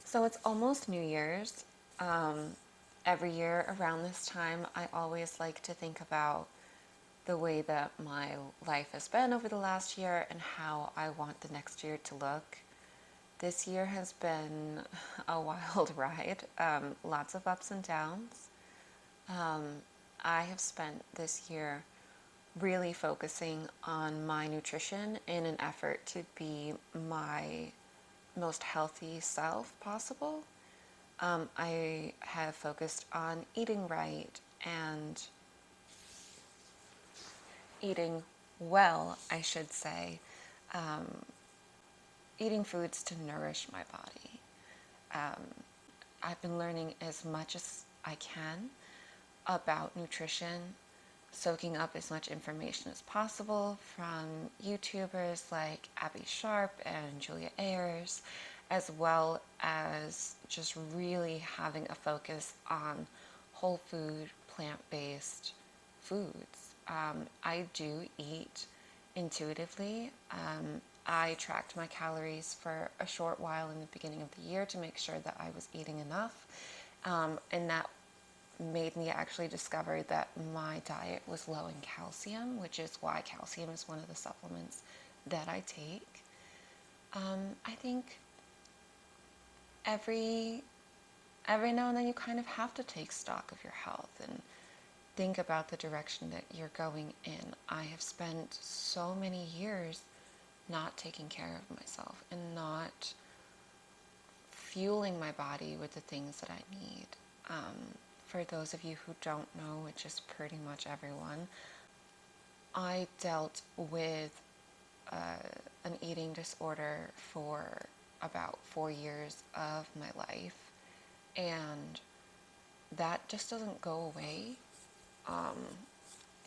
So it's almost New Year's. Um, every year around this time, I always like to think about the way that my life has been over the last year and how I want the next year to look. This year has been a wild ride, lots of ups and downs. Um, I have spent this year really focusing on my nutrition in an effort to be my most healthy self possible. I have focused on eating right and eating well, I should say, um, eating foods to nourish my body. Um, I've been learning as much as I can about nutrition, soaking up as much information as possible from YouTubers like Abby Sharp and Julia Ayers, as well as just really having a focus on whole food, plant-based foods. I do eat intuitively. I tracked my calories for a short while in the beginning of the year to make sure that I was eating enough. And that made me actually discover that my diet was low in calcium, which is why calcium is one of the supplements that I take. I think every every now and then you kind of have to take stock of your health and think about the direction that you're going in. I have spent so many years not taking care of myself and not fueling my body with the things that I need. For those of you who don't know, which is pretty much everyone, I dealt with an eating disorder for about 4 years of my life, and that just doesn't go away. Um,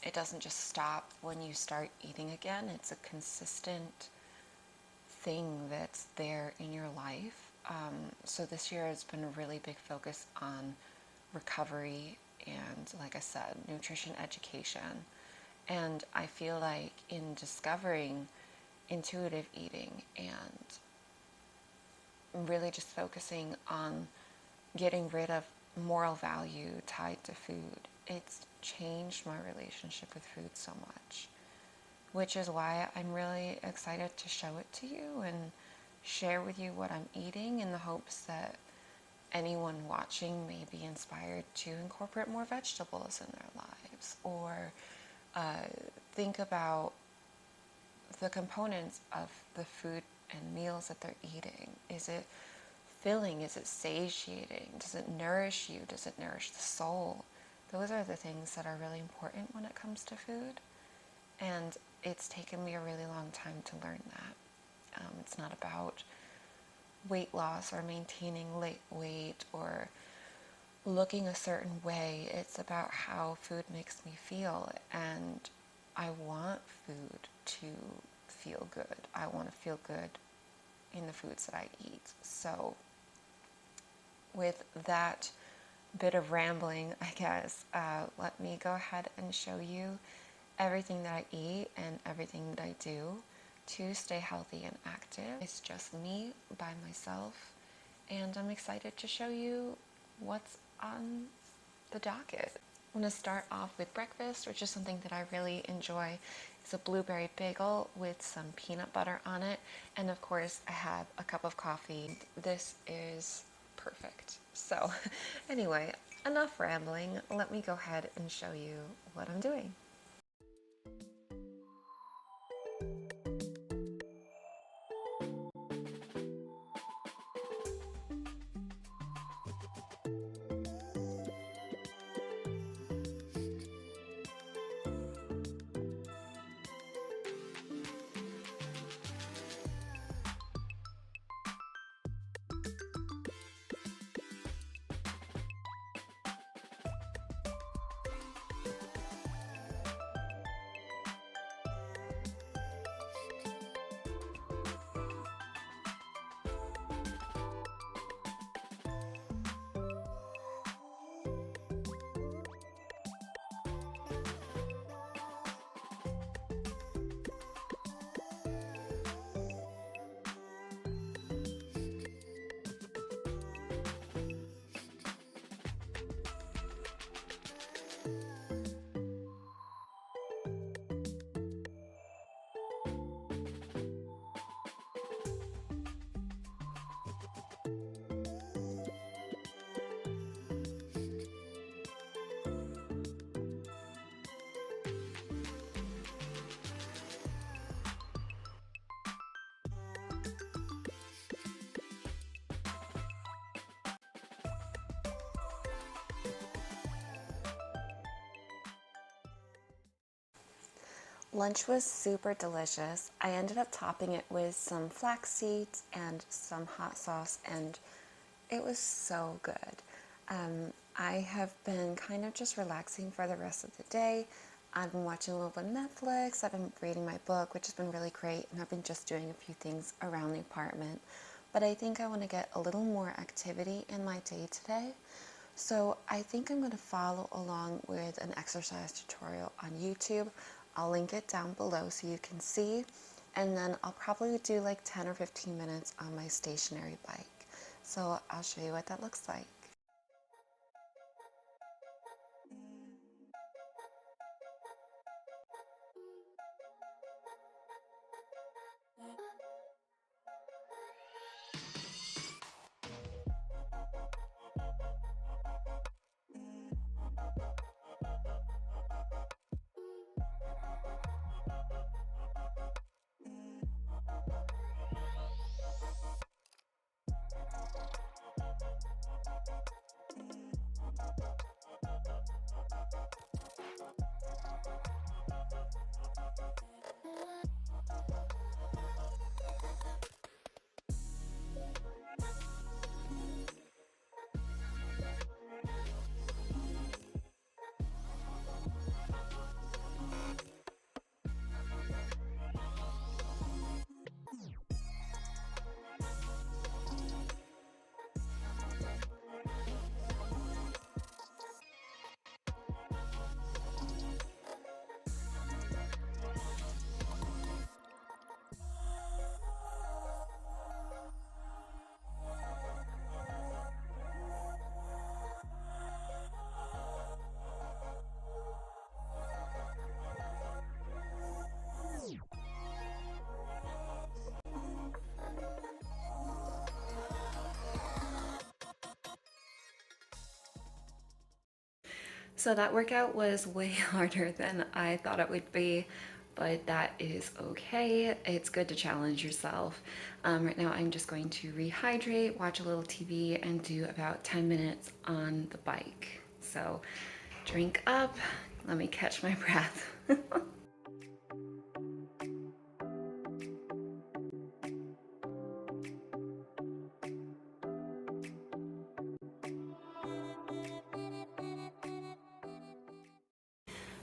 it doesn't just stop when you start eating again. It's a consistent thing that's there in your life. So this year has been a really big focus on recovery and, like I said, nutrition education. And I feel like in discovering intuitive eating and really just focusing on getting rid of moral value tied to food, it's changed my relationship with food so much, which is why I'm really excited to show it to you and share with you what I'm eating in the hopes that anyone watching may be inspired to incorporate more vegetables in their lives, or uh, think about the components of the food and meals that they're eating. Is it filling? Is it satiating? Does it nourish you? Does it nourish the soul? Those are the things that are really important when it comes to food. And it's taken me a really long time to learn that. It's not about weight loss or maintaining weight or looking a certain way. It's about how food makes me feel. And I want food to feel good. I want to feel good in the foods that I eat. So with that bit of rambling, I guess, let me go ahead and show you everything that I eat and everything that I do to stay healthy and active. It's just me by myself, and I'm excited to show you what's on the docket. I'm going to start off with breakfast, which is something that I really enjoy. It's a blueberry bagel with some peanut butter on it, and of course I have a cup of coffee. This is perfect. So anyway, enough rambling. Let me go ahead and show you what I'm doing. Lunch was super delicious. I ended up topping it with some flax seeds and some hot sauce, and it was so good. I have been kind of just relaxing for the rest of the day. I've been watching a little bit of Netflix. I've been reading my book, which has been really great, and I've been just doing a few things around the apartment. But I think I want to get a little more activity in my day today. So I think I'm going to follow along with an exercise tutorial on YouTube. I'll link it down below so you can see. And then I'll probably do like 10 or 15 minutes on my stationary bike. So I'll show you what that looks like. So that workout was way harder than I thought it would be, but that is okay. It's good to challenge yourself. Right now, I'm just going to rehydrate, watch a little TV, and do about 10 minutes on the bike. So drink up, let me catch my breath.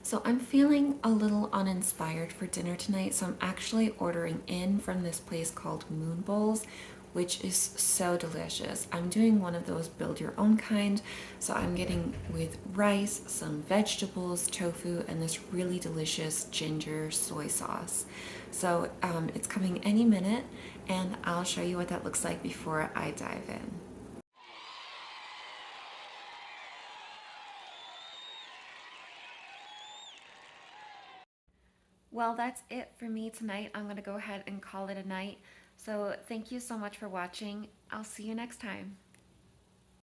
So I'm feeling a little uninspired for dinner tonight, so I'm actually ordering in from this place called Moon Bowls, which is so delicious. I'm doing one of those build your own kind, so I'm getting with rice, some vegetables, tofu, and this really delicious ginger soy sauce. So it's coming any minute, and I'll show you what that looks like before I dive in. Well, that's it for me tonight. I'm going to go ahead and call it a night. So, thank you so much for watching. I'll see you next time.